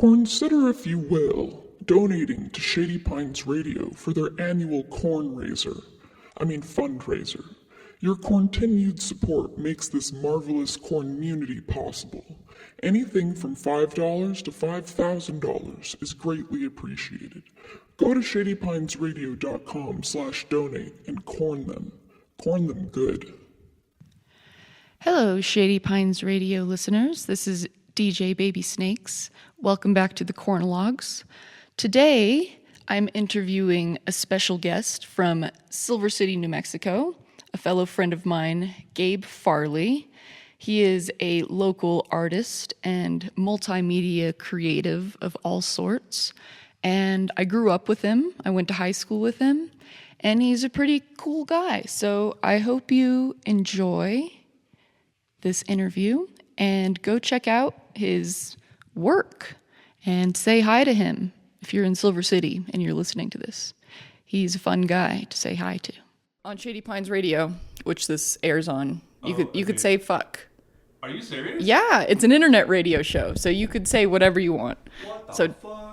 Consider, if you will, donating to Shady Pines Radio for their annual fundraiser. Your continued support makes this marvelous community possible. Anything from $5 to $5,000 is greatly appreciated. Go to shadypinesradio.com/donate and corn them. Corn them good. Hello, Shady Pines Radio listeners. This is DJ Baby Snakes. Welcome back to the Cornologues. Today, I'm interviewing a special guest from Silver City, New Mexico, a fellow friend of mine, Gabe Farley. He is a local artist and multimedia creative of all sorts. And I grew up with him. I went to high school with him. And he's a pretty cool guy. So I hope you enjoy this interview and go check out his work and say hi to him if you're in Silver City and you're listening to this. He's a fun guy to say hi to. On Shady Pines Radio, which this airs on, you could say fuck. Are you serious? Yeah, it's an internet radio show, so you could say whatever you want. What the fuck?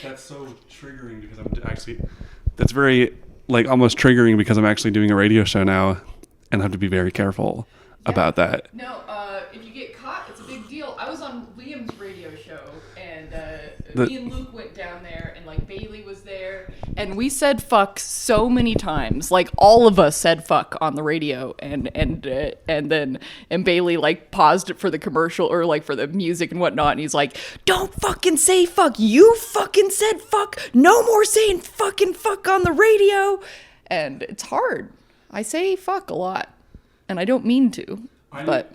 That's so triggering because that's very, almost triggering because I'm actually doing a radio show now and I have to be very careful about that. No, if you get caught, it's a big deal. I was on Liam's radio show, and me and Luke went down there, and Bailey was there, and we said fuck so many times. All of us said fuck on the radio, and then Bailey paused it for the commercial or for the music and whatnot, and he's like, "Don't fucking say fuck. You fucking said fuck. No more saying fucking fuck on the radio." And it's hard. I say fuck a lot. And I don't mean to, but...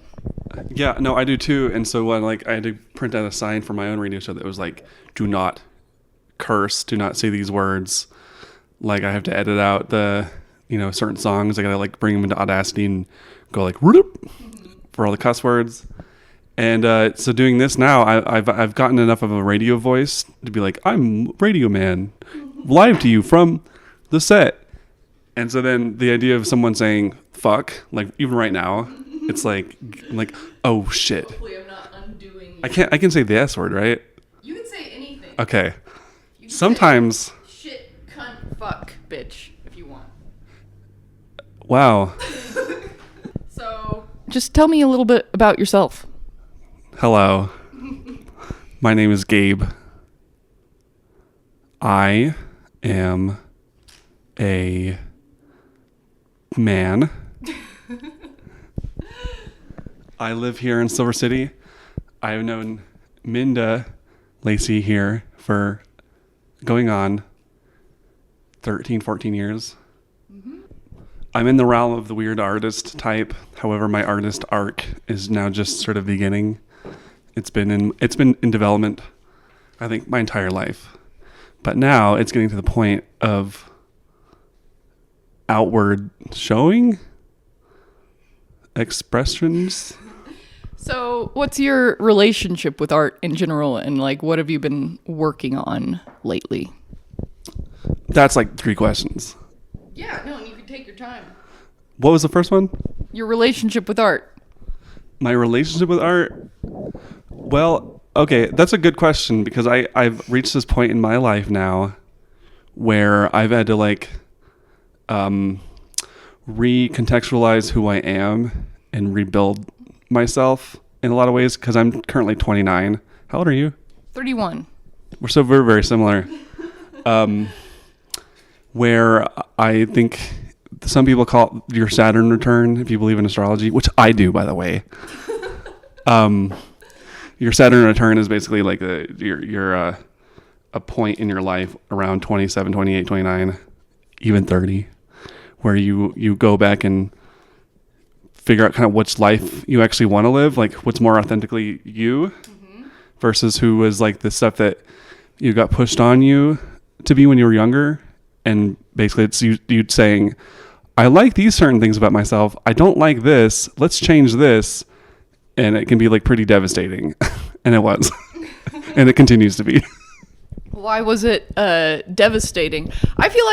Yeah, no, I do too. And so when I had to print out a sign for my own radio show that was do not curse, do not say these words. I have to edit out the, certain songs. I gotta bring them into Audacity and go whoop for all the cuss words. And so doing this now, I've gotten enough of a radio voice to be I'm Radio Man, live to you from the set. And so then the idea of someone saying fuck, even right now, it's oh shit. Hopefully I'm not undoing... I can say the S word, right? You can say anything. Okay. Sometimes... Shit, cunt, fuck, bitch, if you want. Wow. So, just tell me a little bit about yourself. Hello. My name is Gabe. I am a man. I live here in Silver City. I've known Minda Lacey here for going on 13, 14 years. Mm-hmm. I'm in the realm of the weird artist type. However, my artist arc is now just sort of beginning. It's been in development, I think, my entire life. But now it's getting to the point of outward showing expressions. So what's your relationship with art in general, and what have you been working on lately? That's 3 questions. Yeah, no, and you can take your time. What was the first one? Your relationship with art. My relationship with art? Well, okay, that's a good question because I've reached this point in my life now where I've had to recontextualize who I am and rebuild myself in a lot of ways because I'm currently 29. How old are you? 31. We're so very, very similar. Where I think some people call it your Saturn return if you believe in astrology, which I do, by the way. Your Saturn return is basically you're a point in your life around 27, 28, 29, even 30, where you go back and figure out kind of which life you actually want to live, what's more authentically you versus who was the stuff that you got pushed on you to be when you were younger. And basically it's you saying, I like these certain things about myself. I don't like this. Let's change this. And it can be pretty devastating. And it was. And it continues to be. Why was it devastating? I feel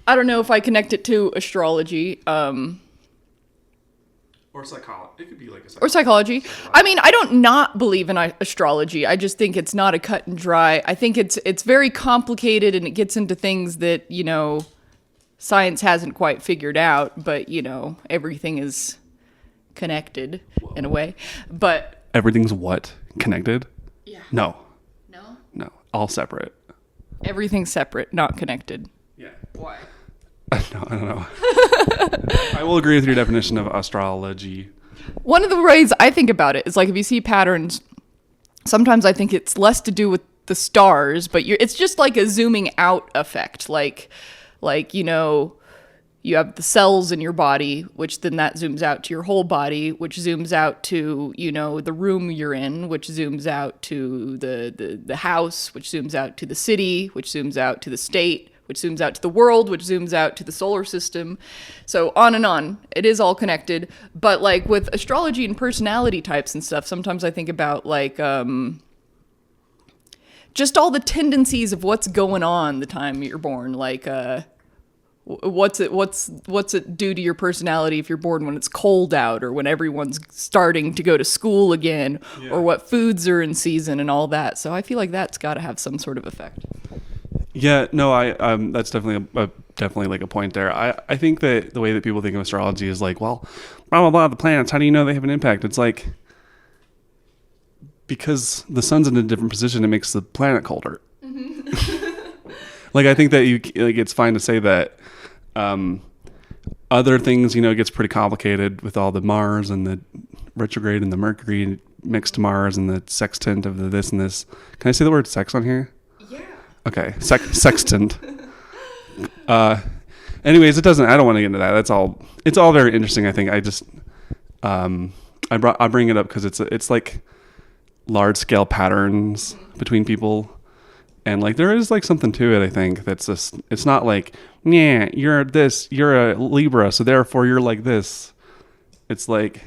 I don't know if I connect it to astrology. Or psychology. It could be like a or psychology. I mean, I don't not believe in astrology. I just think it's not a cut and dry. I think it's very complicated, and it gets into things that, you know, science hasn't quite figured out, but, you know, everything is connected in a way. But everything's what? Connected? yeah. No. No? All separate. Everything's separate, not connected. Yeah. Why? No, I don't know. I will agree with your definition of astrology. One of the ways I think about it is like if you see patterns, sometimes I think it's less to do with the stars, but it's just like a zooming out effect. Like, you know, you have the cells in your body, which then that zooms out to your whole body, which zooms out to, you know, the room you're in, which zooms out to the house, which zooms out to the city, which zooms out to the state, which zooms out to the world, which zooms out to the solar system. So on and on. It is all connected. But like with astrology and personality types and stuff, sometimes I think about like just all the tendencies of what's going on the time you're born. Like what's it do to your personality if you're born when it's cold out, or when everyone's starting to go to school again, or what foods are in season and all that. So I feel like that's got to have some sort of effect. Yeah, no, I that's definitely like a point there. I think that the way that people think of astrology is like, well, blah blah blah, the planets, how do you know they have an impact? It's like, because the sun's in a different position, it makes the planet colder. Like, I think that it's fine to say that. Other things, you know, it gets pretty complicated with all the Mars and the retrograde and the Mercury mixed to Mars and the sextant of the this and this. Can I say the word sex on here? Okay, sextant. Anyways, I don't want to get into that. It's all very interesting. I think I just, I bring it up because it's like large scale patterns between people, and like there is like something to it. I think that's just, it's not like, yeah, you're a Libra, so therefore you're like this. It's like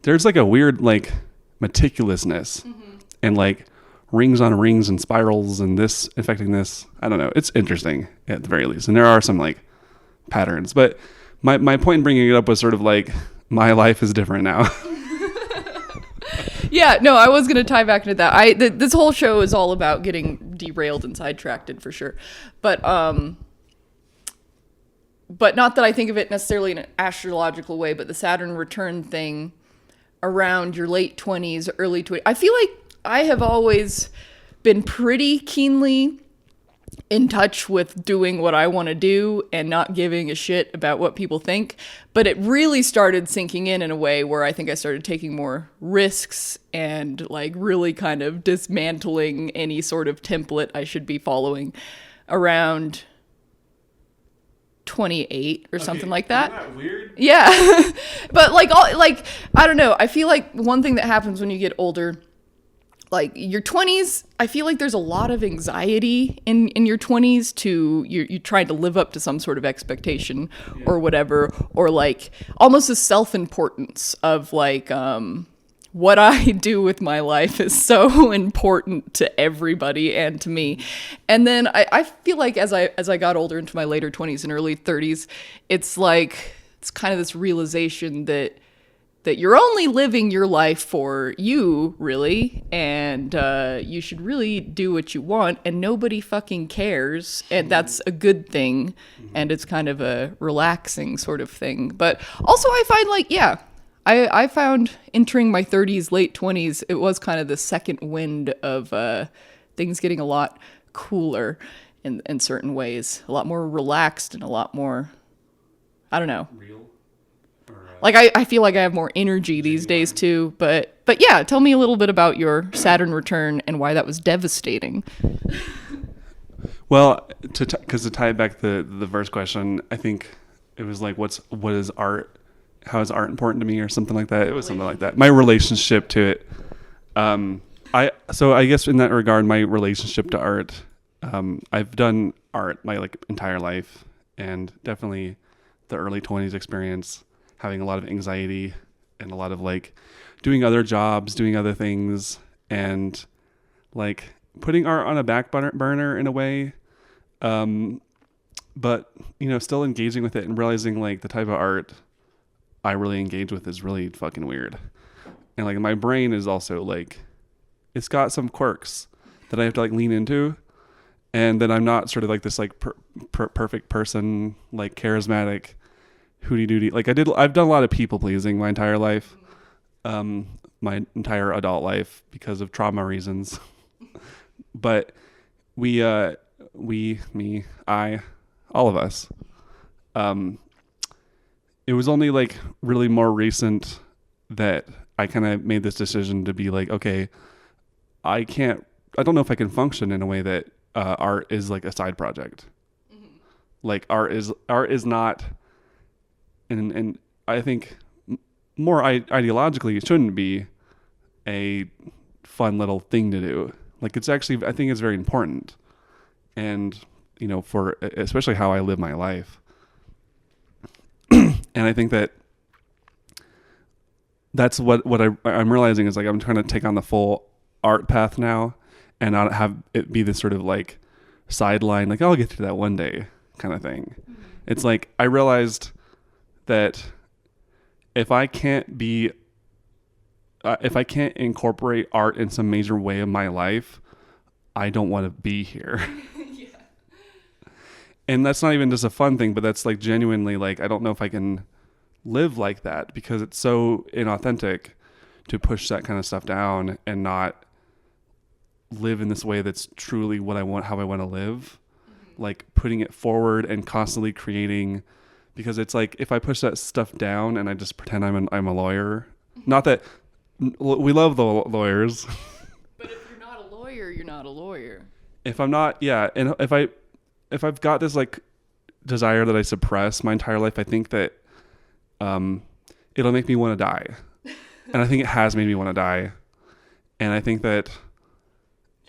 there's like a weird like meticulousness and like rings on rings and spirals and this affecting this. I don't know. It's interesting at the very least. And there are some like patterns, but my point in bringing it up was sort of like, my life is different now. Yeah, no, I was going to tie back into that. This whole show is all about getting derailed and sidetracked for sure. But not that I think of it necessarily in an astrological way, but the Saturn return thing around your late 20s, early 20s. I feel like I have always been pretty keenly in touch with doing what I want to do and not giving a shit about what people think. But it really started sinking in a way where I think I started taking more risks and like really kind of dismantling any sort of template I should be following around 28 or something like that. Isn't that weird? Yeah. But like I don't know. I feel like one thing that happens when you get older, like your 20s, I feel like there's a lot of anxiety in your 20s to you trying to live up to some sort of expectation or whatever, or like almost a self-importance of like what I do with my life is so important to everybody and to me. And then I feel like as I got older into my later 20s and early 30s, it's like it's kind of this realization that you're only living your life for you, really, and you should really do what you want, and nobody fucking cares, and that's a good thing, and it's kind of a relaxing sort of thing. But also I find like, yeah, I found entering my 30s, late 20s, it was kind of the second wind of things getting a lot cooler in certain ways, a lot more relaxed and a lot more, I don't know. Real? Like, I feel like I have more energy these days, too. But yeah, tell me a little bit about your Saturn return and why that was devastating. Well, to tie it back to the first question, I think it was like, what is art? How is art important to me, or something like that? It was something like that. My relationship to it. So I guess in that regard, my relationship to art, I've done art my like entire life, and definitely the early 20s experience, having a lot of anxiety and a lot of like doing other jobs, doing other things, and like putting art on a back burner in a way. But, you know, still engaging with it and realizing like the type of art I really engage with is really fucking weird. And like my brain is also like, it's got some quirks that I have to like lean into. And then I'm not sort of like this like perfect person, like charismatic hooty dooty. Like I've done a lot of people pleasing my entire life, my entire adult life because of trauma reasons. But I, all of us, it was only like really more recent that I kind of made this decision to be like, okay, I don't know if I can function in a way that art is like a side project. Mm-hmm. Like art is not, and I think more ideologically it shouldn't be a fun little thing to do. Like it's actually, I think it's very important. And, you know, for especially how I live my life. And I think that's what I'm realizing is like, I'm trying to take on the full art path now and not have it be this sort of like sideline, like, oh, I'll get to that one day kind of thing. Mm-hmm. It's like, I realized that if I can't incorporate art in some major way of my life, I don't want to be here. Yeah. And that's not even just a fun thing, but that's like genuinely like, I don't know if I can live like that because it's so inauthentic to push that kind of stuff down and not live in this way that's truly what I want, how I want to live. Mm-hmm. Like putting it forward and constantly creating, because it's like, if I push that stuff down and I just pretend I'm a lawyer, not that we love the lawyers. But if you're not a lawyer, you're not a lawyer. If I'm not, yeah. And if I've got this like desire that I suppress my entire life, I think that, it'll make me want to die. And I think it has made me want to die. And I think that,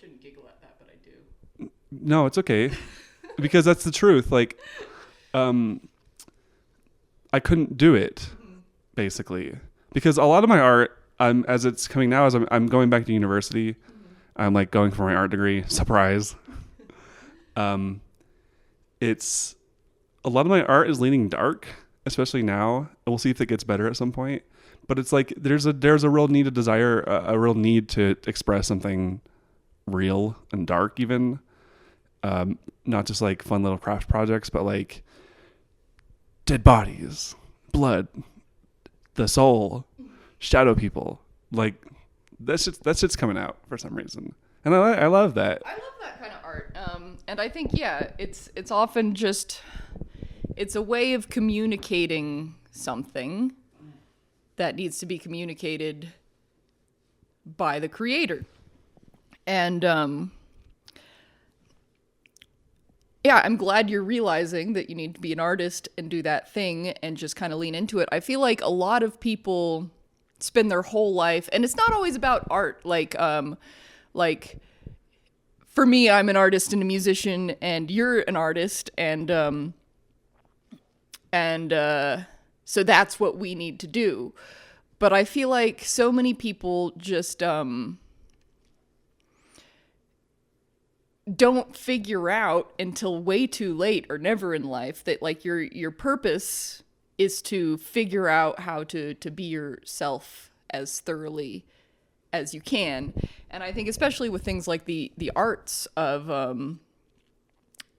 shouldn't giggle at that, but I do. No, it's okay. Because that's the truth. Like, I couldn't do it, basically. Because a lot of my art, as it's coming now, as I'm going back to university, I'm like going for my art degree. Surprise. It's a lot of my art is leaning dark, especially now. We'll see if it gets better at some point. But it's like there's a real need, a real need to express something real and dark, even. Not just like fun little craft projects, but like dead bodies, blood, the soul, shadow people. Like that's just coming out for some reason, and I love that. I love that kind of art, and I think it's often just it's a way of communicating something that needs to be communicated by the creator, and I'm glad you're realizing that you need to be an artist and do that thing and just kind of lean into it. I feel like a lot of people spend their whole life, and it's not always about art. Like for me, I'm an artist and a musician, and you're an artist, and so that's what we need to do. But I feel like so many people just don't figure out until way too late or never in life that like your purpose is to figure out how to be yourself as thoroughly as you can. And I think especially with things like the arts of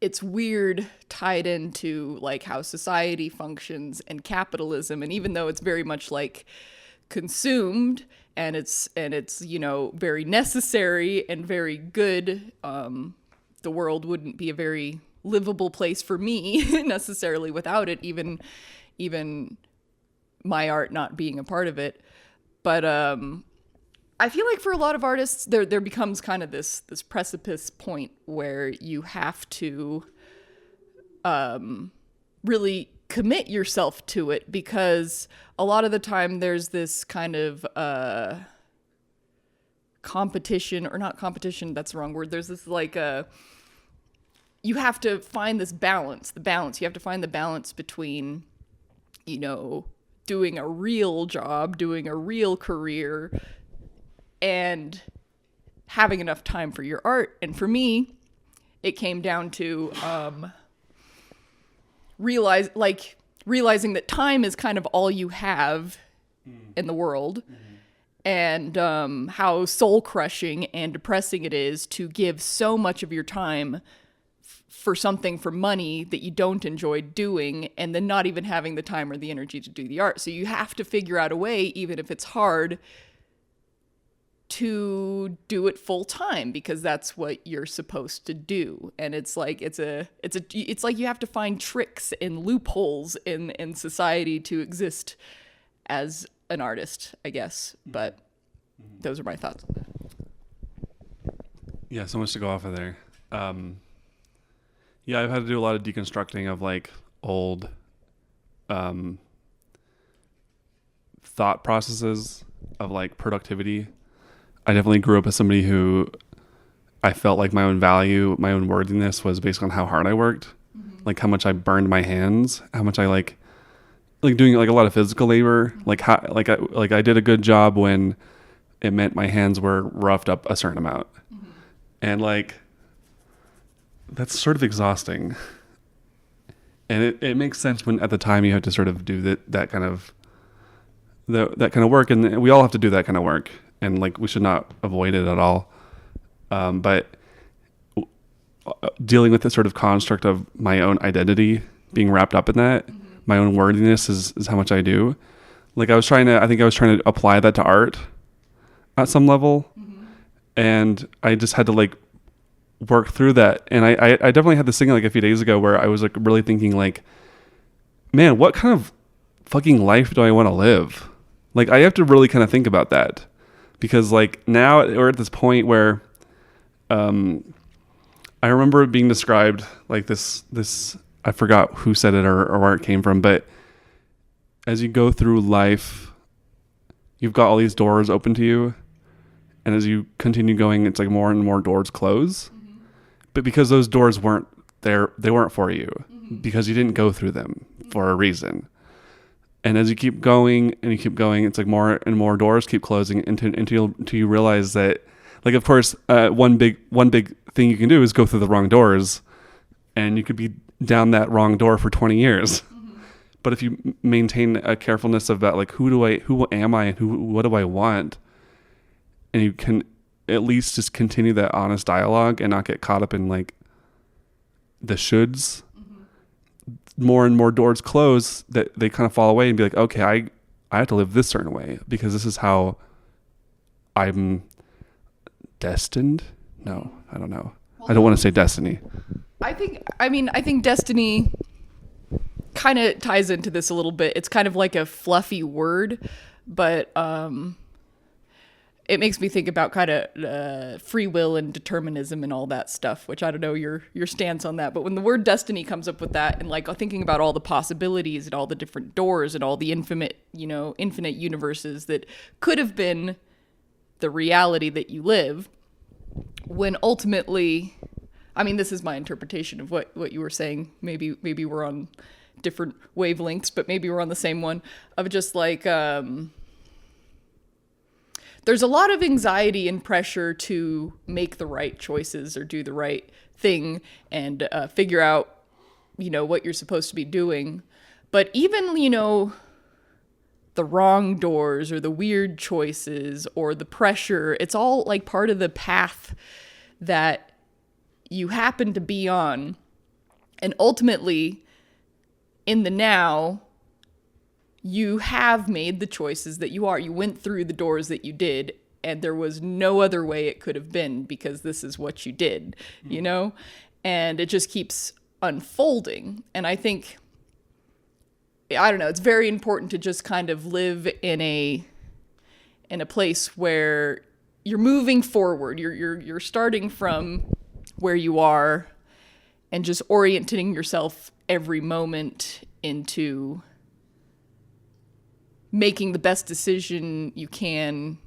it's weird tied into like how society functions and capitalism, and even though it's very much like consumed and it's you know very necessary and very good, the world wouldn't be a very livable place for me necessarily without it, even my art not being a part of it. But I feel like for a lot of artists there becomes kind of this precipice point where you have to really commit yourself to it, because a lot of the time there's this kind of competition, or not competition, that's the wrong word. There's this like you have to find this balance. You have to find the balance between, you know, doing a real job, doing a real career, and having enough time for your art. And for me, it came down to realize, like, realizing that time is kind of all you have in the world, and how soul crushing and depressing it is to give so much of your time for something for money that you don't enjoy doing, and then not even having the time or the energy to do the art. So you have to figure out a way, even if it's hard, to do it full time, because that's what you're supposed to do. And it's like it's like you have to find tricks and loopholes in society to exist as an artist, I guess. But those are my thoughts on that. Yeah, so much to go off of there. Yeah, I've had to do a lot of deconstructing of like old thought processes of like productivity. I definitely grew up as somebody who I felt like my own value, my own worthiness was based on how hard I worked, like how much I burned my hands, how much I like doing like a lot of physical labor, like how I did a good job when it meant my hands were roughed up a certain amount, and like that's sort of exhausting. And it makes sense when at the time you have to sort of do that kind of work, and we all have to do that kind of work. And like we should not avoid it at all, but dealing with this sort of construct of my own identity being wrapped up in that, my own worthiness is how much I do. Like I was trying to apply that to art at some level, and I just had to like work through that. And I definitely had this thing like a few days ago where I was like really thinking like, man, what kind of fucking life do I want to live? Like I have to really kind of think about that. Because like now we're at this point where I remember it being described like this, I forgot who said it or where it came from, but as you go through life, you've got all these doors open to you. And as you continue going, it's like more and more doors close. But because those doors weren't there, they weren't for you because you didn't go through them for a reason. And as you keep going and you keep going, it's like more and more doors keep closing until you realize that, like, of course, one big thing you can do is go through the wrong doors, and you could be down that wrong door for 20 years. But if you maintain a carefulness about like who am I and what do I want, and you can at least just continue that honest dialogue and not get caught up in like the shoulds. More and more doors close that they kind of fall away and be like, okay, I have to live this certain way because this is how I'm destined. No, I don't know. I don't want to say destiny. I think destiny kind of ties into this a little bit. It's kind of like a fluffy word, but it makes me think about kind of free will and determinism and all that stuff, which I don't know your stance on that. But when the word destiny comes up with that, and like thinking about all the possibilities and all the different doors and all the infinite universes that could have been the reality that you live, when ultimately, I mean, this is my interpretation of what you were saying. Maybe we're on different wavelengths, but maybe we're on the same one of just like, there's a lot of anxiety and pressure to make the right choices or do the right thing and figure out, what you're supposed to be doing. But even, the wrong doors or the weird choices or the pressure, it's all like part of the path that you happen to be on. And ultimately, in the now, you have made the choices that you are. You went through the doors that you did, and there was no other way it could have been because this is what you did, And it just keeps unfolding. And I think, I don't know, it's very important to just kind of live in a place where you're moving forward. You're starting from where you are and just orienting yourself every moment into making the best decision you can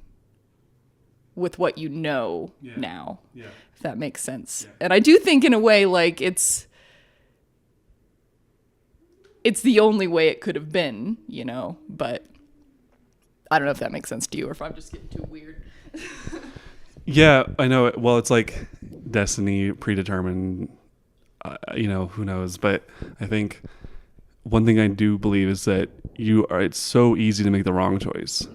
with what you know now, if that makes sense. Yeah. And I do think in a way, like it's the only way it could have been, but I don't know if that makes sense to you or if I'm just getting too weird. Yeah, I know. Well, it's like destiny, predetermined, who knows? But I think one thing I do believe is that it's so easy to make the wrong choice.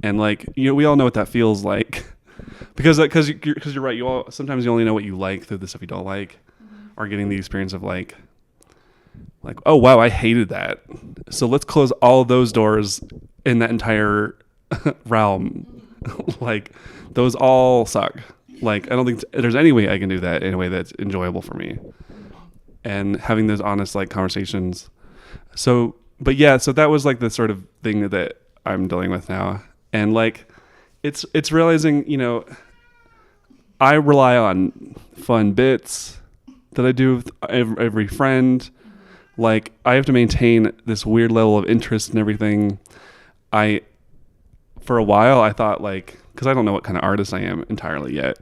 And like, we all know what that feels like because you're right. Sometimes you only know what you like through the stuff you don't like, or getting the experience of like, oh wow, I hated that. So let's close all of those doors in that entire realm. Like those all suck. Like I don't think there's any way I can do that in a way that's enjoyable for me. And having those honest like conversations. So that was like the sort of thing that I'm dealing with now. And like it's realizing, I rely on fun bits that I do with every friend. Like I have to maintain this weird level of interest in everything. For a while I thought like, cause I don't know what kind of artist I am entirely yet.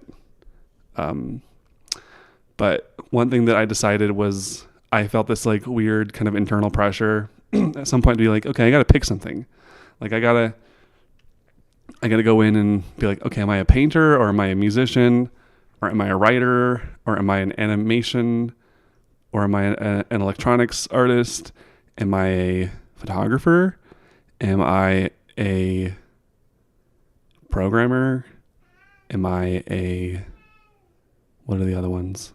But one thing that I decided was I felt this like weird kind of internal pressure at some point to be like, okay, I got to pick something. Like I gotta go in and be like, okay, am I a painter or am I a musician or am I a writer or am I an animation or am I an electronics artist? Am I a photographer? Am I a programmer? Am I what are the other ones?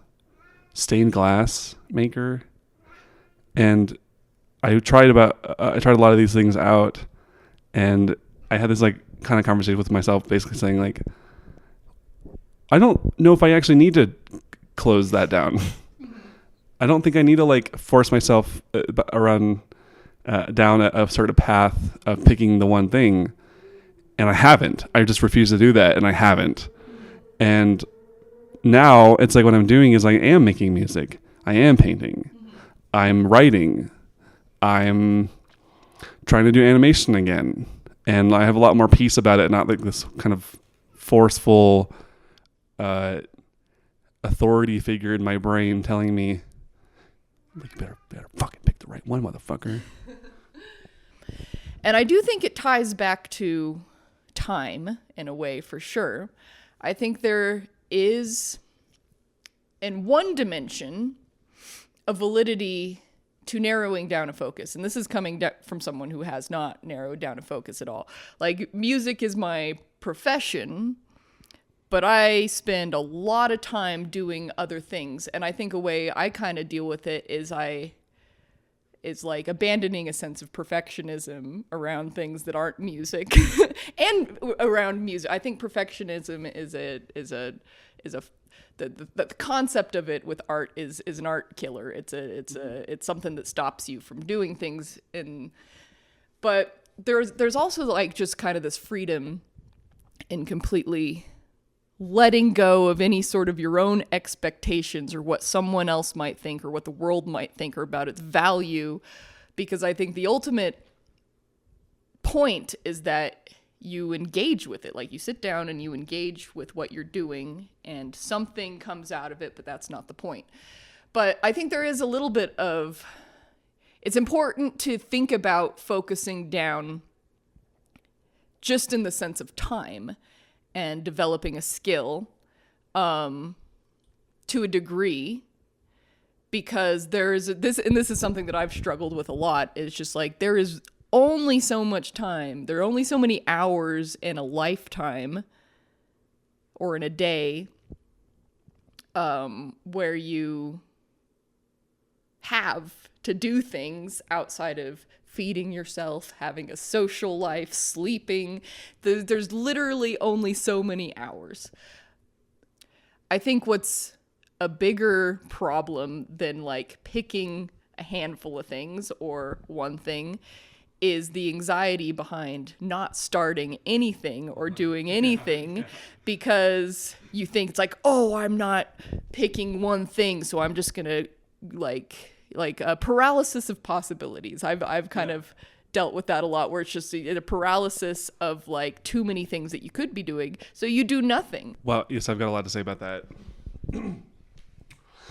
Stained glass maker. And I tried a lot of these things out, and I had this like kind of conversation with myself, basically saying like, I don't know if I actually need to close that down. I don't think I need to like force myself down a sort of path of picking the one thing. And I haven't. I just refuse to do that, and I haven't. And now it's like what I'm doing is I am making music. I am painting. I'm writing. I'm trying to do animation again. And I have a lot more peace about it, not like this kind of forceful authority figure in my brain telling me, like, you better fucking pick the right one, motherfucker. And I do think it ties back to time in a way, for sure. I think there is, in one dimension, a validity to narrowing down a focus. And this is coming from someone who has not narrowed down a focus at all. Like, music is my profession, but I spend a lot of time doing other things. And I think a way I kind of deal with it is like abandoning a sense of perfectionism around things that aren't music and around music. I think perfectionism is the concept of it with art is an art killer. It's something that stops you from doing things. But there's also like just kind of this freedom in completely letting go of any sort of your own expectations or what someone else might think or what the world might think or about its value. Because I think the ultimate point is that you engage with it. Like, you sit down and you engage with what you're doing and something comes out of it, but that's not the point. But I think there is a little bit of, it's important to think about focusing down just in the sense of time and developing a skill to a degree, because there's this, and this is something that I've struggled with a lot. It's just like, there is only so much time. There are only so many hours in a lifetime or in a day where you have to do things outside of feeding yourself, having a social life, sleeping. There's literally only so many hours. I think what's a bigger problem than like picking a handful of things or one thing is the anxiety behind not starting anything or doing anything because you think it's like, oh, I'm not picking one thing, so I'm just gonna like a paralysis of possibilities. I've kind of dealt with that a lot, where it's just a paralysis of like too many things that you could be doing, so you do nothing. Well, yes, I've got a lot to say about that.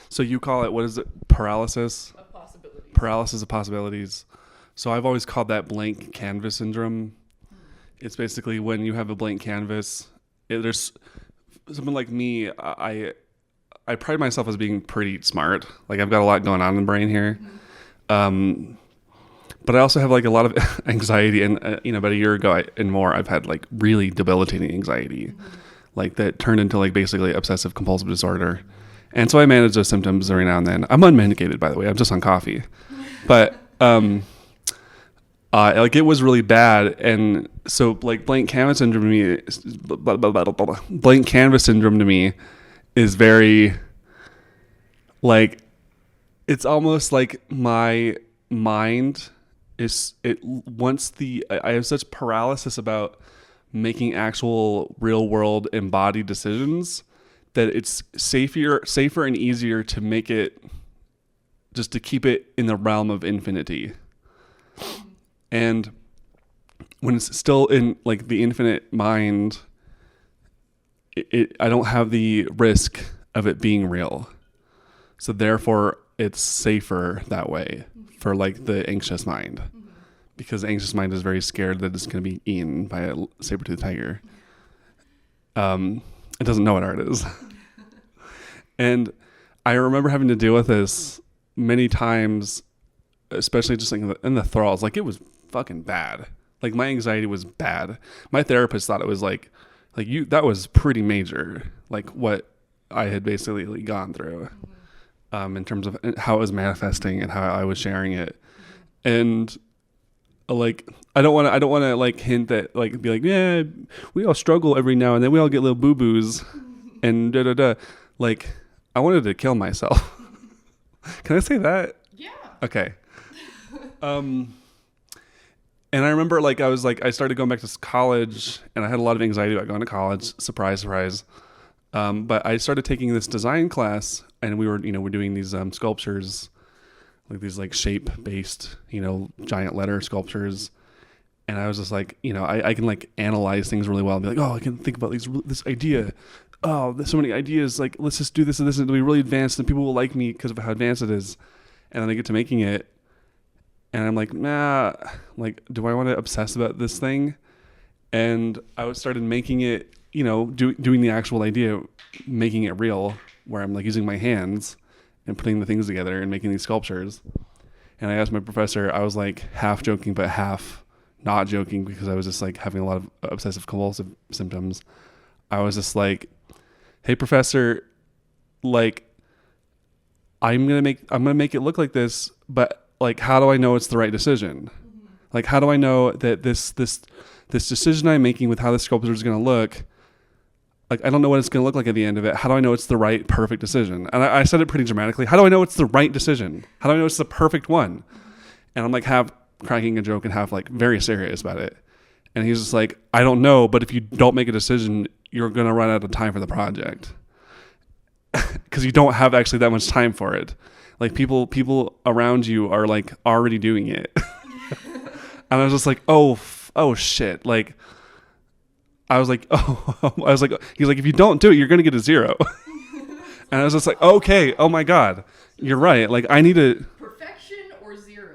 So you call it, what is it? Paralysis? Of possibilities. Paralysis of possibilities. So I've always called that blank canvas syndrome. It's basically when you have a blank canvas, there's someone like me, I pride myself as being pretty smart. Like, I've got a lot going on in the brain here. but I also have like a lot of anxiety, and about a year ago and more, I've had like really debilitating anxiety, like that turned into like basically obsessive compulsive disorder. And so I manage those symptoms every now and then. I'm unmedicated, by the way. I'm just on coffee, but like it was really bad. And so like blank canvas syndrome to me is very like, it's almost like my mind I have such paralysis about making actual real world embodied decisions that it's safer and easier to make it, just to keep it in the realm of infinity. And when it's still in like the infinite mind, I don't have the risk of it being real. So therefore it's safer that way for like the anxious mind, because the anxious mind is very scared that it's going to be eaten by a saber-toothed tiger. It doesn't know what art is. And I remember having to deal with this many times, especially just like in the thralls. Like it was fucking bad. Like my anxiety was bad. My therapist thought it was like that was pretty major, like what I had basically gone through, in terms of how it was manifesting and how I was sharing it. And like, I don't want to like hint that like, be like, yeah, we all struggle every now and then. We all get little boo-boos and da da da. Like, I wanted to kill myself. Can I say that? Yeah. Okay. And I remember like, I started going back to college, and I had a lot of anxiety about going to college. Surprise, surprise. But I started taking this design class, and we're doing these sculptures, like these like shape-based, giant letter sculptures. And I was just like, I can like analyze things really well and be like, oh, I can think about this idea. Oh, there's so many ideas. Like, let's just do this and this, and it'll be really advanced, and people will like me because of how advanced it is. And then I get to making it, and I'm like, nah, like, do I want to obsess about this thing? And I started making it, doing the actual idea, making it real, where I'm like using my hands and putting the things together and making these sculptures. And I asked my professor, I was like half joking, but half not joking, because I was just like having a lot of obsessive compulsive symptoms. I was just like, hey professor, like I'm going to make it look like this, but like, how do I know it's the right decision? Like, how do I know that this decision I'm making with how this sculpture is going to look, like, I don't know what it's going to look like at the end of it. How do I know it's the right, perfect decision? And I said it pretty dramatically. How do I know it's the right decision? How do I know it's the perfect one? And I'm like half cracking a joke and half like very serious about it. And he's just like, I don't know, but if you don't make a decision, you're going to run out of time for the project. Because you don't have actually that much time for it. Like people around you are like already doing it. And I was just like, oh shit. Like, he's like, if you don't do it, you're going to get a 0. And I was just like, okay, oh my God, you're right. Like, I need to Perfection or 0.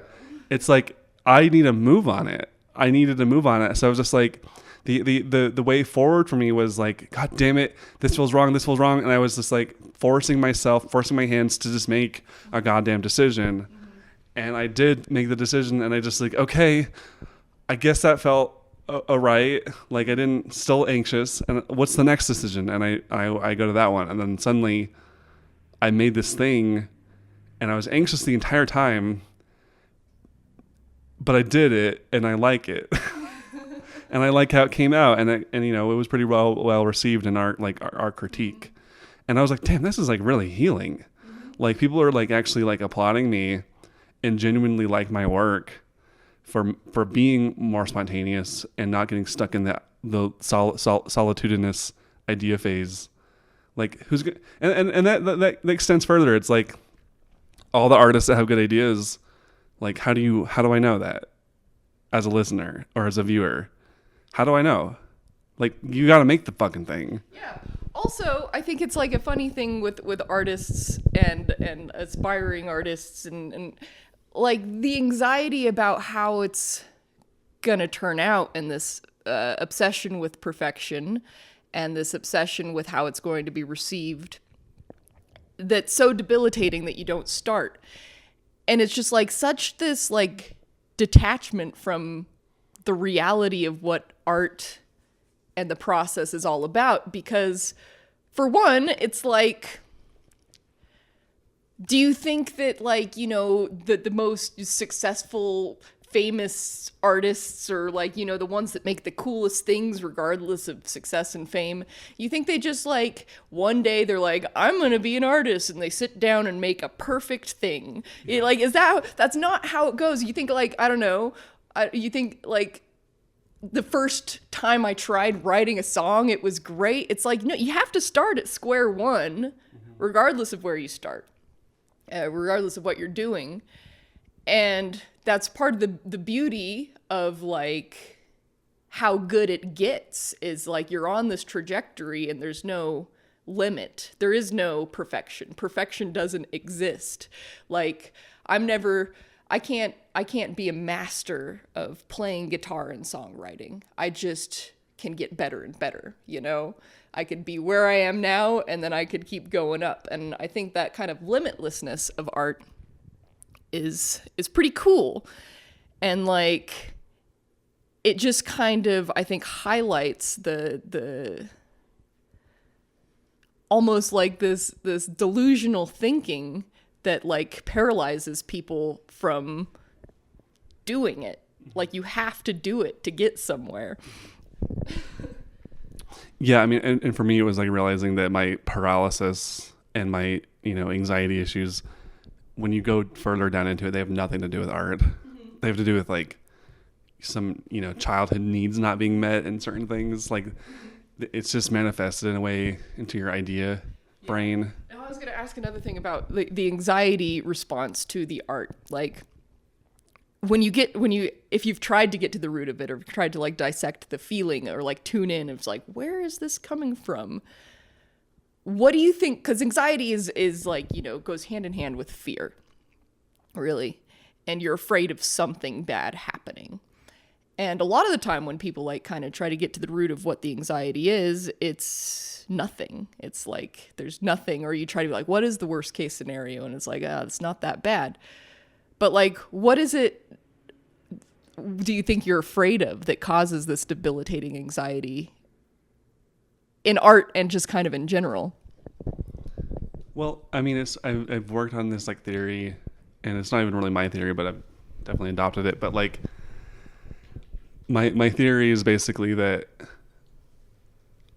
It's like, I need to move on it. I needed to move on it. So I was just like, the way forward for me was like, God damn it, this feels wrong. And I was just like forcing my hands to just make a goddamn decision. And I did make the decision, and I just like, okay, I guess that felt right. Like, I didn't, still anxious. And what's the next decision? And I go to that one. And then suddenly I made this thing, and I was anxious the entire time, but I did it, and I like it. And I like how it came out, and it was pretty well received in our critique. And I was like, damn, this is like really healing. Like, people are like actually like applauding me and genuinely like my work for being more spontaneous and not getting stuck in the solitudinous idea phase. Like, who's good? And that extends further. It's like all the artists that have good ideas. Like, how do I know that as a listener or as a viewer? How do I know? Like, you got to make the fucking thing. Yeah. Also, I think it's like a funny thing with artists and aspiring artists and like the anxiety about how it's gonna turn out, and this obsession with perfection and this obsession with how it's going to be received, that's so debilitating that you don't start. And it's just like such this like detachment from the reality of what art and the process is all about. Because for one, it's like, do you think that, like, you know, the most successful, famous artists, or, like, you know, the ones that make the coolest things regardless of success and fame, you think they just, like, one day they're like, I'm gonna be an artist, and they sit down and make a perfect thing? Like, that's not how it goes. You think, like, I don't know, you think, like, the first time I tried writing a song, it was great. It's like, no, you have to start at square one, regardless of where you start, regardless of what you're doing. And that's part of the beauty of, like, how good it gets, is, like, you're on this trajectory and there's no limit. There is no perfection. Perfection doesn't exist. Like, I can't be a master of playing guitar and songwriting. I just can get better and better, you know? I could be where I am now, and then I could keep going up. And I think that kind of limitlessness of art is pretty cool. And, like, it just kind of, I think, highlights the almost like this delusional thinking that, like, paralyzes people from doing it. Like, you have to do it to get somewhere. Yeah, I mean, and for me, it was like realizing that my paralysis and my, you know, anxiety issues, when you go further down into it, they have nothing to do with art. They have to do with, like, some, you know, childhood needs not being met and certain things. Like, it's just manifested in a way into your idea brain. And I was going to ask another thing about the anxiety response to the art. Like, if you've tried to get to the root of it, or tried to, like, dissect the feeling, or, like, tune in, it's like, where is this coming from? What do you think? Because anxiety is like, you know, goes hand in hand with fear, really. And you're afraid of something bad happening. And a lot of the time when people, like, kind of try to get to the root of what the anxiety is, it's nothing. It's like, there's nothing. Or you try to be like, what is the worst case scenario? And it's like, it's not that bad. But, like, what is it do you think you're afraid of that causes this debilitating anxiety in art and just kind of in general? Well, I mean, I've worked on this, like, theory, and it's not even really my theory, but I've definitely adopted it. But, like, my theory is basically that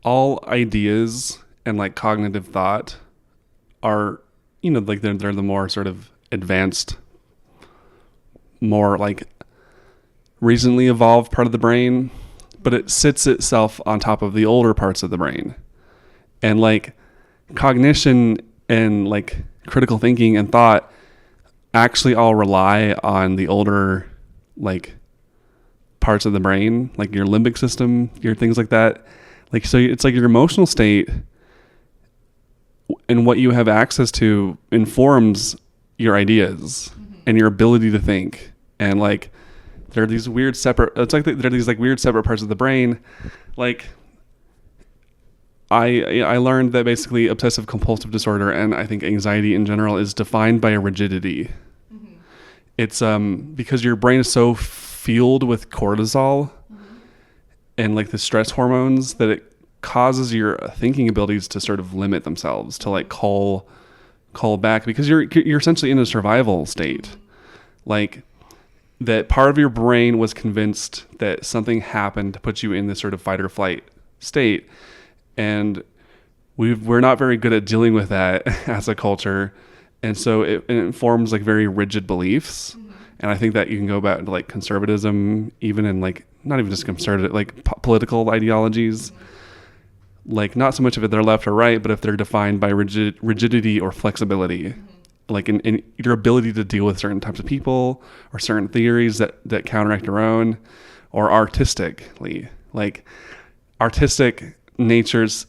all ideas and, like, cognitive thought are, you know, like, they're the more sort of advanced, more, like, recently evolved part of the brain, but it sits itself on top of the older parts of the brain. And, like, cognition and, like, critical thinking and thought actually all rely on the older, like, parts of the brain, like your limbic system, your things like that. Like, so it's like your emotional state and what you have access to informs your ideas and your ability to think. And, like, there are these weird separate, it's like there are these, like, weird separate parts of the brain. Like, I learned that basically obsessive compulsive disorder, and I think anxiety in general, is defined by a rigidity. Mm-hmm. It's because your brain is so fueled with cortisol and, like, the stress hormones, that it causes your thinking abilities to sort of limit themselves, to, like, call back, because you're essentially in a survival state. Like, that part of your brain was convinced that something happened to put you in this sort of fight or flight state. And we're not very good at dealing with that as a culture. And so it forms, like, very rigid beliefs. Mm-hmm. And I think that you can go back to, like, conservatism, even in, like, not even just conservative, like, political ideologies. Mm-hmm. Like, not so much if they're left or right, but if they're defined by rigidity or flexibility. Mm-hmm. Like, in your ability to deal with certain types of people or certain theories that counteract your own, or artistically. Like, artistic natures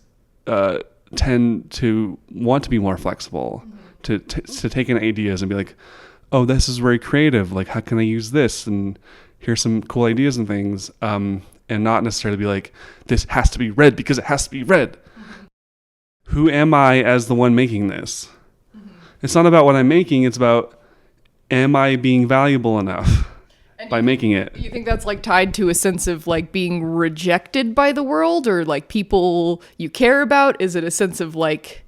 tend to want to be more flexible, to take in ideas and be like, oh, this is very creative. Like, how can I use this? And here's some cool ideas and things. And not necessarily be like, this has to be read because it has to be read. Mm-hmm. Who am I as the one making this? It's not about what I'm making. It's about, am I being valuable enough? by making it. You think that's like tied to a sense of like being rejected by the world or like people you care about? Is it a sense of like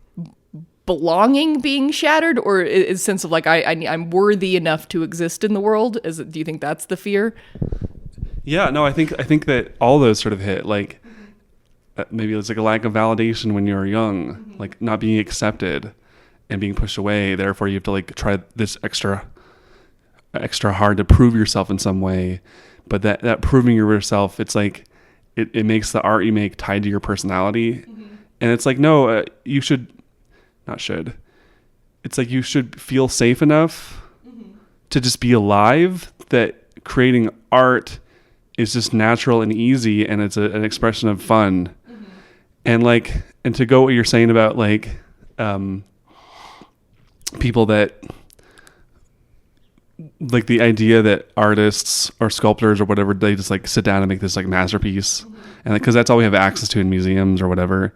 belonging being shattered, or is a sense of like I'm worthy enough to exist in the world? Do you think that's the fear? Yeah, no, I think that all those sort of hit, like maybe it's like a lack of validation when you're young, like not being accepted and being pushed away. Therefore, you have to like try this extra hard to prove yourself in some way. But that proving yourself, it's like it makes the art you make tied to your personality. And it's like, no, you should not should. It's like you should feel safe enough to just be alive, that creating art is just natural and easy, and it's an expression of fun. And like, and to go what you're saying about like people that like the idea that artists or sculptors or whatever, they just like sit down and make this like masterpiece, and because that's all we have access to in museums or whatever.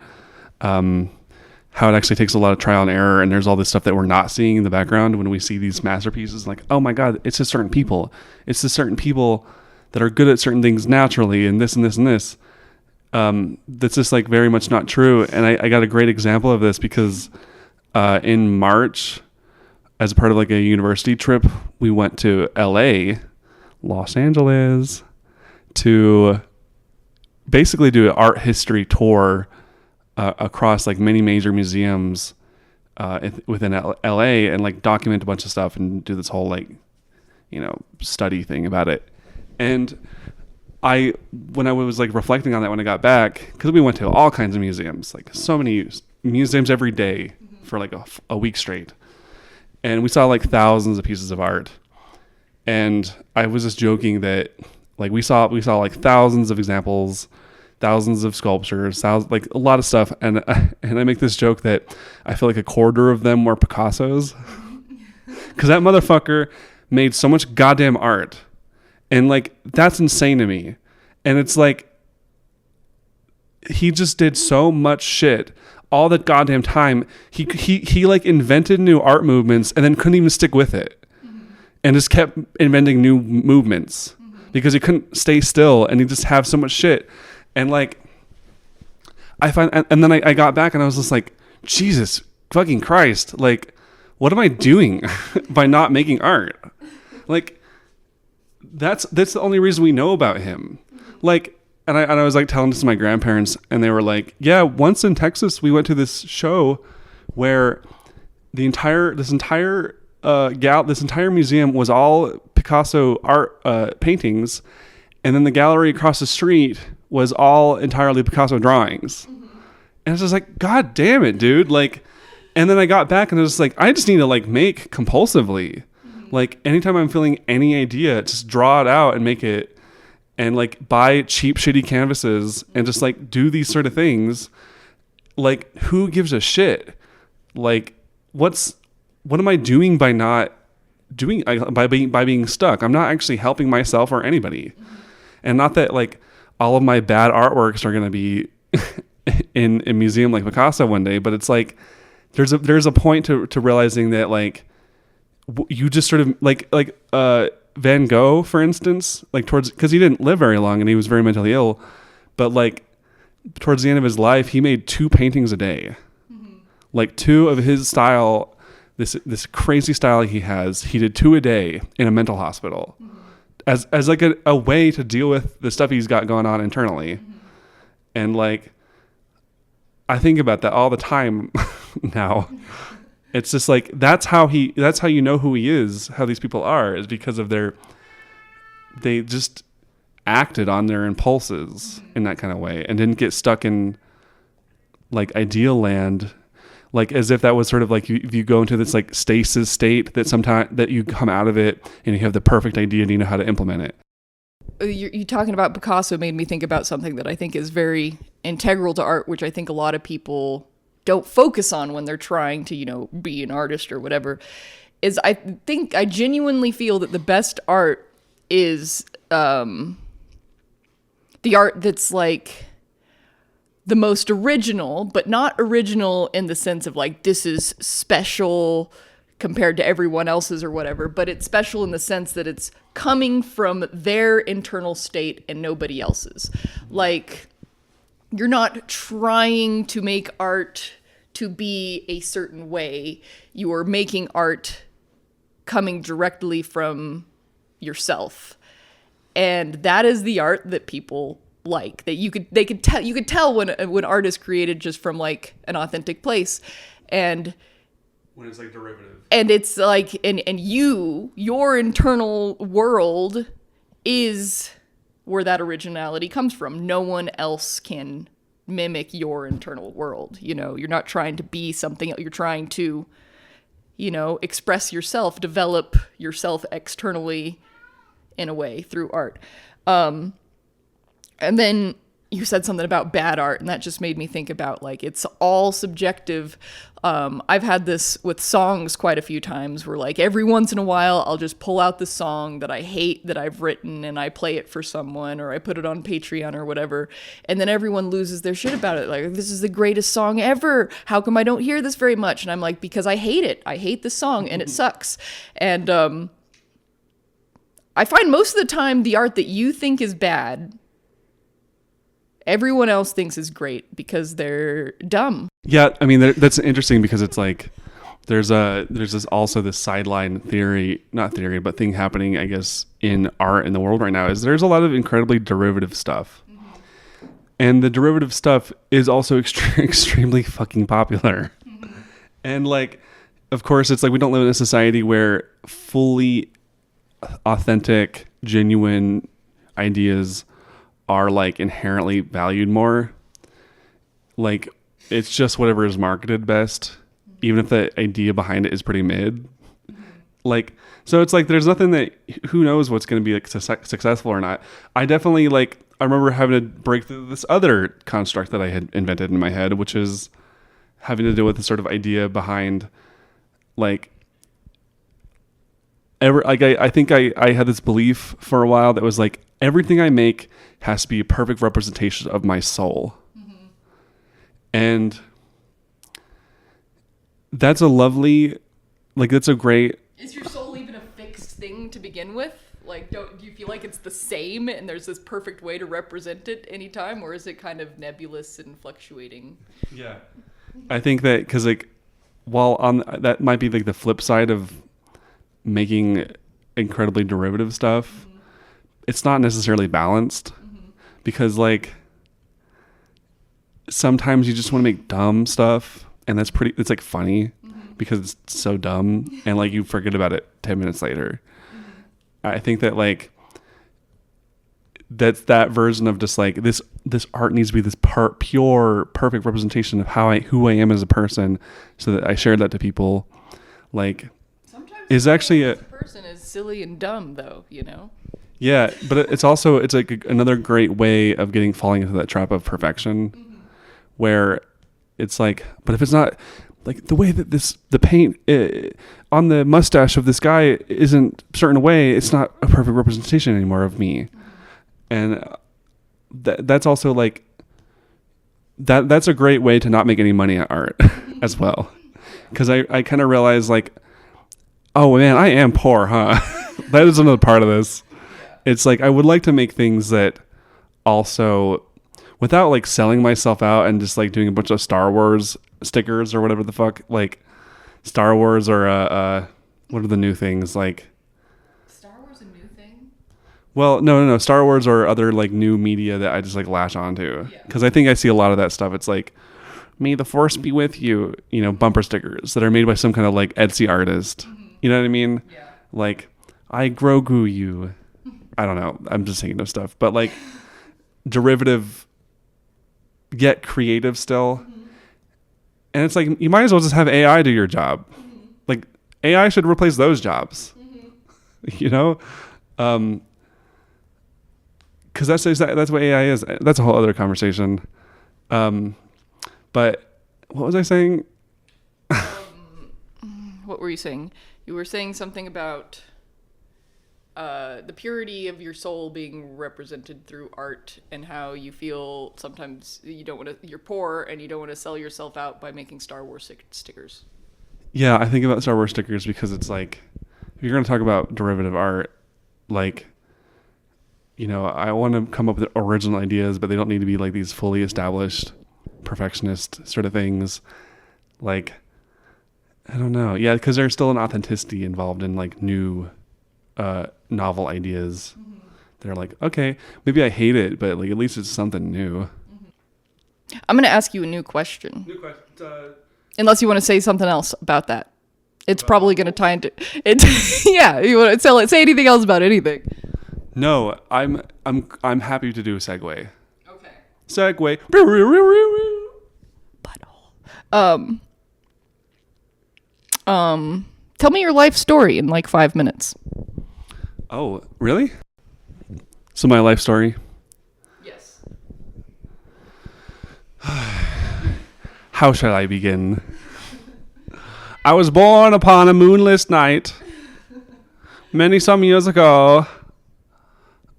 How it actually takes a lot of trial and error, and there's all this stuff that we're not seeing in the background when we see these masterpieces. Like, oh my God, it's just certain people. It's just certain people that are good at certain things naturally, and this and this and this. That's just like very much not true. And I got a great example of this because in March, as a part of like a university trip, we went to LA, Los Angeles, to basically do an art history tour across like many major museums within LA, and like document a bunch of stuff and do this whole like, study thing about it. And when I was like reflecting on that when I got back, because we went to all kinds of museums, like so many museums every day for like a week straight, and we saw like thousands of pieces of art. And I was just joking that like we saw like thousands of examples, thousands of sculptures, like a lot of stuff, and I make this joke that I feel like a quarter of them were Picasso's, because that motherfucker made so much goddamn art. And like, that's insane to me. And it's like, he just did so much shit all that goddamn time. He like invented new art movements and then couldn't even stick with it, and just kept inventing new movements because he couldn't stay still, and he just have so much shit. And like, and then I got back and I was just like, Jesus fucking Christ. Like, what am I doing by not making art? Like, that's the only reason we know about him. Like, and I was like telling this to my grandparents, and they were like, yeah, once in Texas, we went to this show where this entire museum was all Picasso art paintings. And then the gallery across the street was all entirely Picasso drawings. And it's just like, God damn it, dude. Like, and then I got back and I was like, I just need to like make compulsively. Like, anytime I'm feeling any idea, just draw it out and make it, and like buy cheap, shitty canvases and just like do these sort of things. Like, who gives a shit? Like, what am I doing by not doing, by being stuck? I'm not actually helping myself or anybody. And not that like all of my bad artworks are going to be in a museum like Picasso one day, but it's like, there's a point to realizing that like, you just sort of like Van Gogh, for instance, like because he didn't live very long and he was very mentally ill, but like towards the end of his life, he made 2 paintings a day, like 2 of his style, this crazy style he has. He did 2 a day in a mental hospital, as like a way to deal with the stuff he's got going on internally. And like, I think about that all the time now. It's just like, that's how you know who he is, how these people are, is because of they just acted on their impulses in that kind of way and didn't get stuck in like ideal land, like as if that was sort of like if you go into this like stasis state that sometimes that you come out of it and you have the perfect idea and you know how to implement it. You talking about Picasso made me think about something that I think is very integral to art, which I think a lot of people don't focus on when they're trying to, be an artist or whatever, is I genuinely feel that the best art is the art that's like the most original, but not original in the sense of like, this is special compared to everyone else's or whatever, but it's special in the sense that it's coming from their internal state and nobody else's. Like, you're not trying to make art to be a certain way. You are making art coming directly from yourself. And that is the art that people like. That you could tell when art is created just from like an authentic place. And when it's like derivative. And it's like and your internal world is where that originality comes from. No one else can mimic your internal world. You know, you're not trying to be something, you're trying to, you know, express yourself, develop yourself externally in a way through art. And then you said something about bad art, and that just made me think about, like, it's all subjective. I've had this with songs quite a few times where, like, every once in a while I'll just pull out the song that I hate that I've written and I play it for someone, or I put it on Patreon or whatever, and then everyone loses their shit about it. Like, this is the greatest song ever. How come I don't hear this very much? And I'm like, because I hate it. I hate the song and it sucks. And I find most of the time the art that you think is bad, everyone else thinks is great because they're dumb. Yeah, I mean that's interesting because it's like there's this sideline theory, not theory, but thing happening, I guess, in art in the world right now is there's a lot of incredibly derivative stuff. Mm-hmm. And the derivative stuff is also extremely fucking popular. Mm-hmm. And like, of course, it's like we don't live in a society where fully authentic, genuine ideas are like inherently valued more. Like, it's just whatever is marketed best, even if the idea behind it is pretty mid. Like, so it's like there's nothing that, who knows what's going to be like successful or not. I definitely, like, I remember having to break through this other construct that I had invented in my head, which is having to do with the sort of idea behind, like, I think I had this belief for a while that was like, everything I make has to be a perfect representation of my soul. Mm-hmm. And that's a lovely, like, that's a great... Is your soul even a fixed thing to begin with? Like, do you feel like it's the same and there's this perfect way to represent it anytime? Or is it kind of nebulous and fluctuating? Yeah. I think that, because, like, while on that might be like the flip side of making incredibly derivative stuff, mm-hmm. it's not necessarily balanced, mm-hmm. because, like, sometimes you just want to make dumb stuff, and it's like funny, mm-hmm. because it's so dumb, and like you forget about it 10 minutes later. Mm-hmm. I think that, like, that's that version of just like this art needs to be this pure perfect representation of who I am as a person, so that I share that to people. Like, sometimes is actually a person is silly and dumb, though, you know. Yeah, but it's like another great way of falling into that trap of perfection, mm-hmm. where it's like, but if it's not like the way that the paint on the mustache of this guy isn't a certain way, it's not a perfect representation anymore of me. Mm-hmm. And that's also like that's a great way to not make any money at art as well, because I kind of realized, like, oh man, I am poor, huh? That is another part of this. It's like I would like to make things that also, without like selling myself out and just like doing a bunch of Star Wars stickers or whatever the fuck, like Star Wars or what are the new things, like Star Wars a new thing? Well, no, Star Wars or other like new media that I just like latch onto, because I think I see a lot of that stuff. It's like, may the force be with you, you know, bumper stickers that are made by some kind of like Etsy artist. Mm-hmm. You know what I mean? Yeah. Like, I Grogu you. I don't know. I'm just thinking of stuff, but like derivative yet creative still. Mm-hmm. And it's like, you might as well just have AI do your job. Mm-hmm. Like, AI should replace those jobs. Mm-hmm. You know? Because that's what AI is. That's a whole other conversation. But what was I saying? What were you saying? You were saying something about the purity of your soul being represented through art, and how you feel sometimes you're poor and you don't want to sell yourself out by making Star Wars stickers. Yeah, I think about Star Wars stickers because it's like, if you're going to talk about derivative art, like, I want to come up with original ideas, but they don't need to be like these fully established perfectionist sort of things. Like, I don't know. Yeah, because there's still an authenticity involved in like new novel ideas. Mm-hmm. They're like, okay, maybe I hate it, but like at least it's something new. I'm going to ask you a new question. Unless you want to say something else about that. It's probably going to tie into it. Yeah, you want to say anything else about anything. No, I'm happy to do a segue. Okay. Segue. Butthole. Tell me your life story in like 5 minutes. Oh, really? So my life story. Yes. How shall I begin? I was born upon a moonless night many some years ago.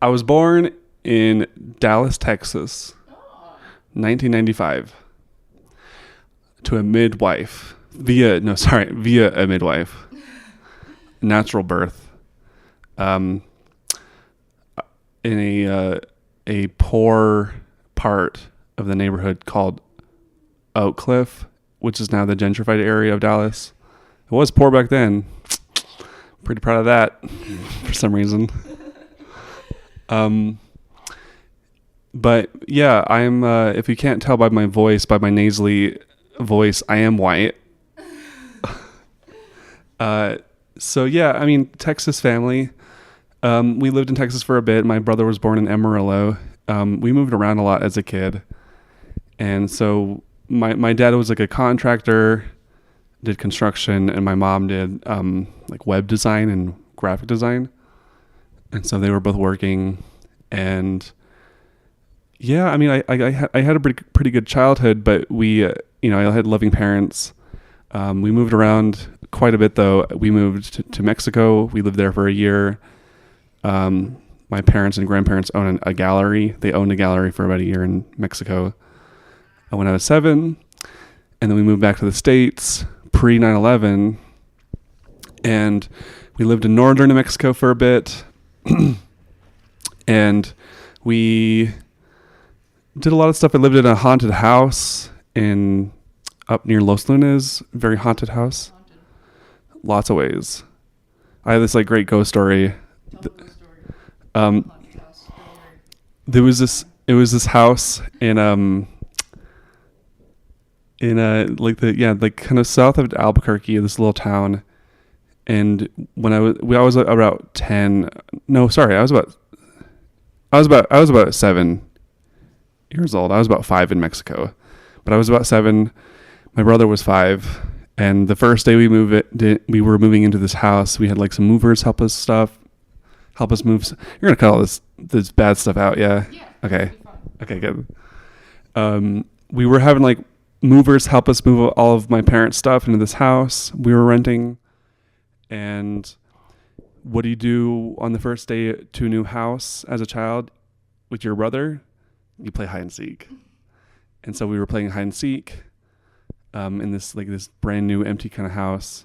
I was born in Dallas, Texas, 1995, to a midwife via a midwife, natural birth, in a poor part of the neighborhood called Oak Cliff, which is now the gentrified area of Dallas. It was poor back then. Pretty proud of that for some reason. But yeah, I'm, if you can't tell by my voice, by my nasally voice, I am white. So yeah, I mean, Texas family. We lived in Texas for a bit. My brother was born in Amarillo. We moved around a lot as a kid. And so my dad was like a contractor, did construction, and my mom did like web design and graphic design. And so they were both working, and yeah, I mean, I had a pretty good childhood, but we, I had loving parents. We moved around quite a bit though. We moved to Mexico. We lived there for a year. My parents and grandparents own a gallery. They owned a gallery for about a year in Mexico when I was 7. And then we moved back to the States pre 9/11, and we lived in northern New Mexico for a bit. And we did a lot of stuff. I lived in a haunted house up near Los Lunas, very haunted house. Lots of ways. I have this like great ghost story. It was this house in like kind of south of Albuquerque, this little town. And when I was about 10. No, sorry, I was about 7 years old. I was about 5 in Mexico, but I was about 7. My brother was 5, and the first day we were moving into this house. We had like some movers help us move. You're gonna cut all this bad stuff out, yeah? Yeah. Okay. Okay, good. We were having like movers help us move all of my parents' stuff into this house we were renting. And what do you do on the first day to a new house as a child with your brother? You play hide and seek. And so we were playing hide and seek in this brand new empty kind of house.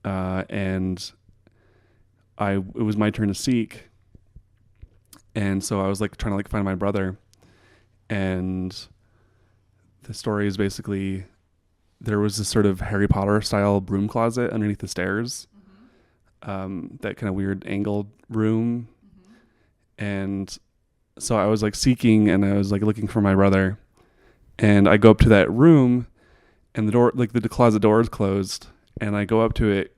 And it was my turn to seek. And so I was like trying to like find my brother. And the story is basically there was this sort of Harry Potter style broom closet underneath the stairs. That kind of weird angled room. And so I was like seeking, and I was like looking for my brother, and I go up to that room, and the door, like the closet door is closed, and I go up to it,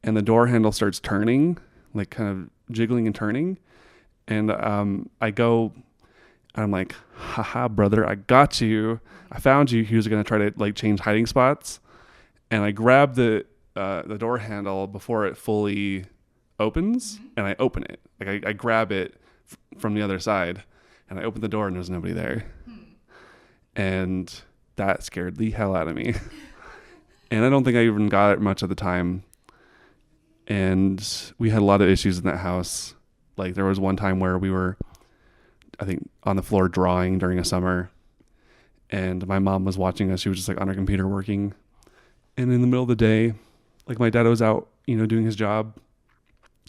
and the door handle starts turning, like kind of jiggling and turning. And I go, and I'm like, haha, brother, I got you. I found you. He was going to try to like change hiding spots. And I grab the door handle before it fully opens, and I open it. Like I grab it from the other side, and I open the door, and there's nobody there. And that scared the hell out of me. And I don't think I even got it much at the time. And we had a lot of issues in that house. Like there was one time where we were, I think, on the floor drawing during a summer, and my mom was watching us. She was just like on her computer working. And in the middle of the day, like my dad was out, doing his job,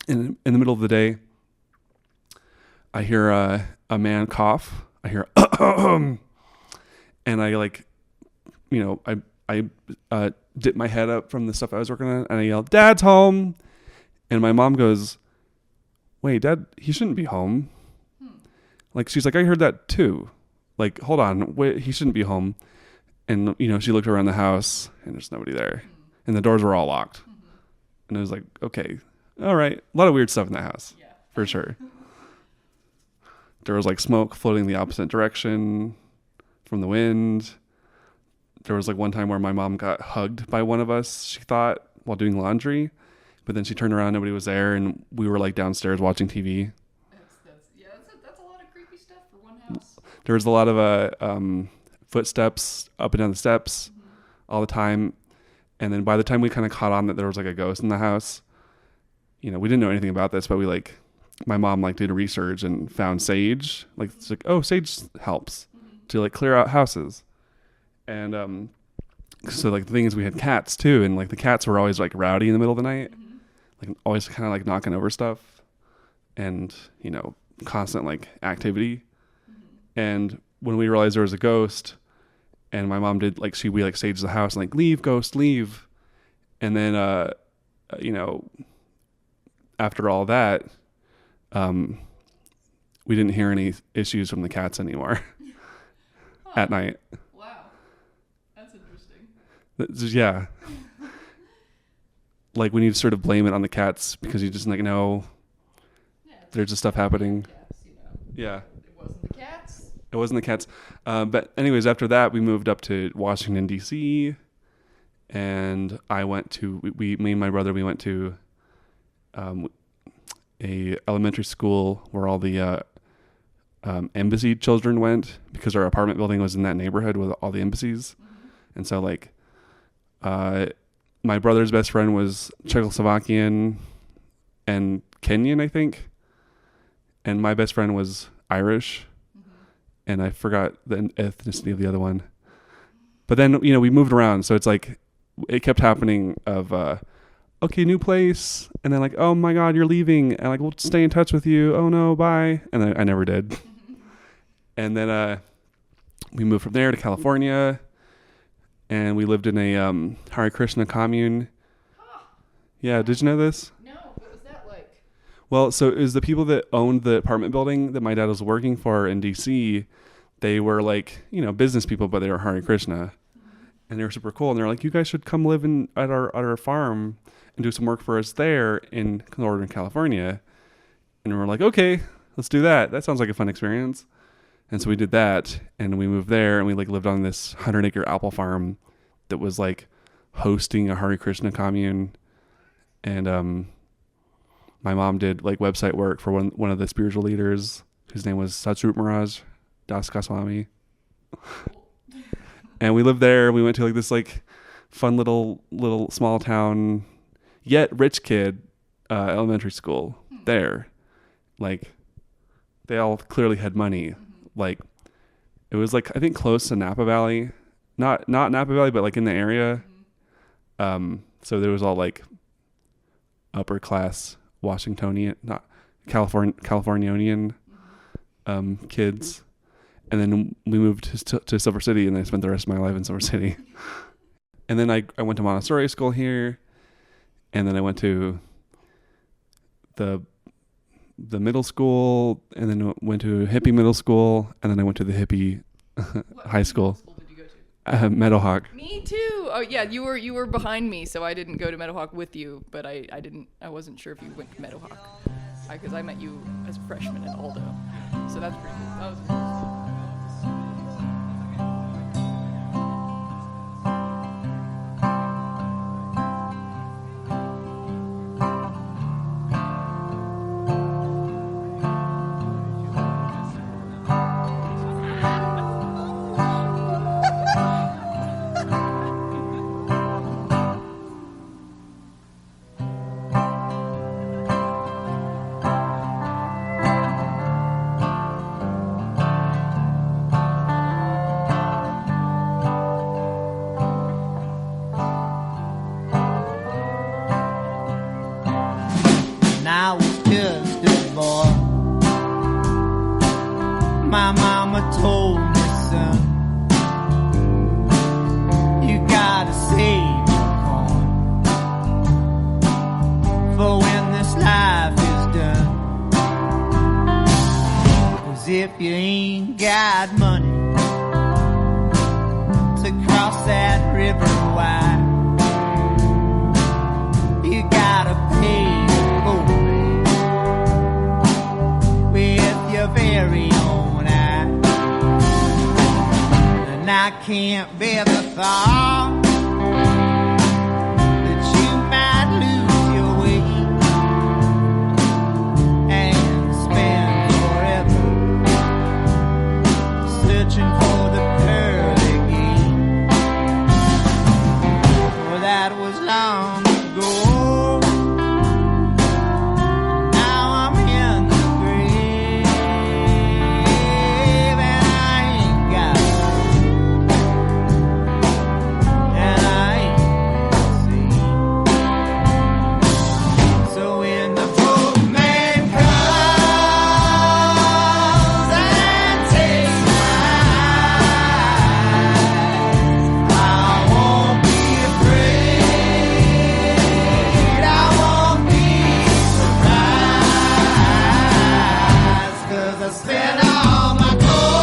and in the middle of the day, I hear a man cough. I hear, and I like, I dip my head up from the stuff I was working on, and I yell, "Dad's home!" And my mom goes, "Wait, Dad, he shouldn't be home." Like, she's like, "I heard that too. Like, hold on, wait, he shouldn't be home." And, she looked around the house and there's nobody there. And the doors were all locked. And I was like, okay, all right. A lot of weird stuff in the house, for sure. There was like smoke floating the opposite direction from the wind. There was like one time where my mom got hugged by one of us, she thought, while doing laundry. But then she turned around, nobody was there, and we were like downstairs watching TV. That's a lot of creepy stuff for one house. There was a lot of footsteps up and down the steps all the time. And then by the time we kind of caught on that there was like a ghost in the house, we didn't know anything about this, but my mom like did research and found sage. Like, it's like, oh, sage helps to like clear out houses. And so like the thing is, we had cats too, and like the cats were always like rowdy in the middle of the night, like always kind of like knocking over stuff, and constant like activity. And when we realized there was a ghost, and my mom did like we like saged the house and like, leave, ghost, leave. And then after all that, we didn't hear any issues from the cats anymore at night. Wow, that's interesting. Yeah. Like, when you sort of blame it on the cats because you just like, no, there's just stuff happening. Cats, Yeah. It wasn't the cats. It wasn't the cats. But anyways, after that, we moved up to Washington, D.C. And I went to, me and my brother, we went to a elementary school where all the embassy children went, because our apartment building was in that neighborhood with all the embassies. And so like my brother's best friend was Czechoslovakian and Kenyan, I think. And my best friend was Irish. And I forgot the ethnicity of the other one. But then, we moved around. So it's like, it kept happening of, okay, new place. And then like, oh my God, you're leaving. And like, we'll stay in touch with you. Oh no, bye. And I never did. And then we moved from there to California. And we lived in a Hare Krishna commune. Yeah, did you know this? No, what was that like? Well, so it was the people that owned the apartment building that my dad was working for in D.C. They were like, business people, but they were Hare Krishna. And they were super cool. And they're like, you guys should come live at our farm and do some work for us there in Northern California. And we were like, okay, let's do that. That sounds like a fun experience. And so we did that, and we moved there, and we like lived on this 100-acre apple farm that was like hosting a Hare Krishna commune. And my mom did like website work for one of the spiritual leaders, whose name was Satsrup Maharaj Das Goswami. And we lived there. We went to like this like fun little small town, yet rich kid elementary school there. Like, they all clearly had money. Like, it was like, I think close to Napa Valley, not Napa Valley, but like in the area. So there was all like upper class Washingtonian, not Californian kids. And then we moved to Silver City, and I spent the rest of my life in Silver City. And then I went to Montessori school here, and then I went to the middle school, and then went to hippie middle school, and then I went to the hippie high school. What school did you go to? Meadowhawk. Me too. Oh yeah, you were behind me, so I didn't go to Meadowhawk with you. But I wasn't sure if you went to Meadowhawk, because I met you as a freshman at Aldo. So that's pretty cool. That was cool. just a boy. My mama told me, son, you gotta save your coin for when this life is done. 'Cause if you ain't got money to cross that river wide, you gotta pay for it with your very own eye. And I can't bear the thought that you might lose your way and spend forever searching for the pearly gate. Well, that was long ago. Now I'm in the grave, and I ain't got and I ain't seen. So when the boatman comes and takes my eyes, I won't be afraid, I won't be surprised, 'cause I spent all my coins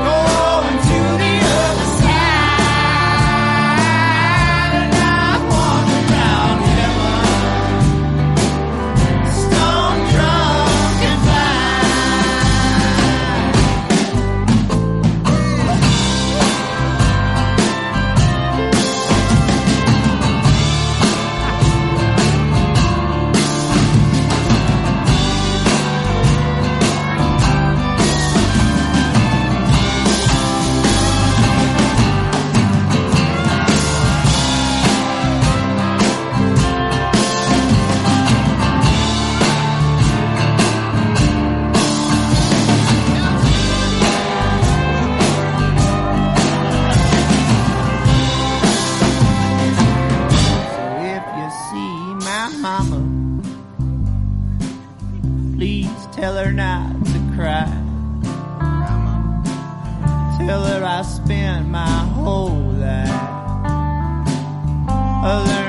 going to the other side, and I've walked around heaven, stone drunk and blind. So if you see my mama, please tell her not to cry. Tell her I spent my whole life learning